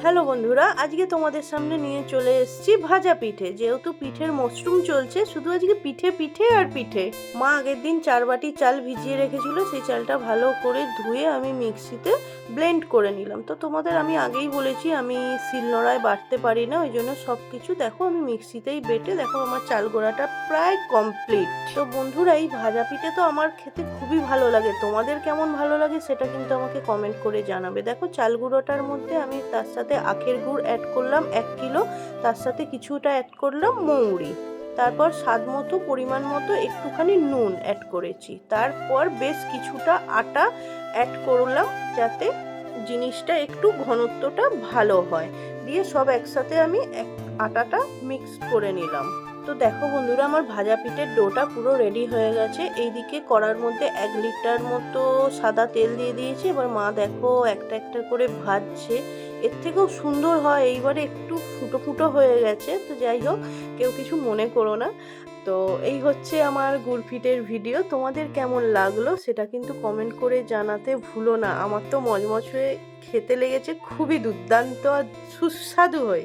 Hello বন্ধুরা, আজকে তোমাদের সামনে নিয়ে চলে এসেছি ভাজা পিঠে। যেহেতু পিঠের মশরুম চলছে, শুধু আজকে পিঠে পিঠে আর পিঠে। মা আগের দিন 4 বাটি চাল ভিজিয়ে রেখেছিল, সেই চালটা ভালো করে ধুয়ে আমি মিক্সিতে ব্লেন্ড করে নিলাম। তো তোমাদের আমি আগেই বলেছি আমি শিলনোড়ায় বাটতে পারি না, ওই জন্য সব কিছু দেখো আমি মিক্সিতেই বেটে দেখো আমার চাল গোড়াটা প্রায় কমপ্লিট। তো বন্ধুরা, এই ভাজা পিঠে তো আমার খেতে খুবই ভালো লাগে। তোমাদের কেমন ভালো লাগে সেটা কিন্তু আমাকে কমেন্ট করে জানাবে। দেখো চাল গুঁড়োটার মধ্যে আমি তার সাথে আখের গুড় অ্যাড করলাম 1 কিলো, তার সাথে কিছুটা অ্যাড করলাম মৌরি, তারপর স্বাদ মতো পরিমাণ মতো একটুখানি নুন অ্যাড করেছি, তারপর বেশ কিছুটা আটা অ্যাড করলাম যাতে জিনিসটা একটু ঘনত্বটা ভালো হয়। দিয়ে সব একসাথে আমি আটাটা মিক্স করে নিলাম। তো দেখো বন্ধুরা, আমার ভাজা পিঠের ডোটা পুরো রেডি হয়ে গেছে। এইদিকে কড়ার মধ্যে 1 লিটার মতো সাদা তেল দিয়ে দিয়েছি। এবার মা দেখো একটা একটা করে ভাজছে, এর থেকেও সুন্দর হয়। এইবারে একটু ফুটো ফুটো হয়ে গেছে, তো যাই হোক, কেউ কিছু মনে করো না। তো এই হচ্ছে আমার গুড় পিঠের ভিডিও। তোমাদের কেমন লাগলো সেটা কিন্তু কমেন্ট করে জানাতে ভুলো না। আমার তো মজমজ হয়ে খেতে লেগেছে, খুবই দুর্দান্ত আর সুস্বাদু হয়ে।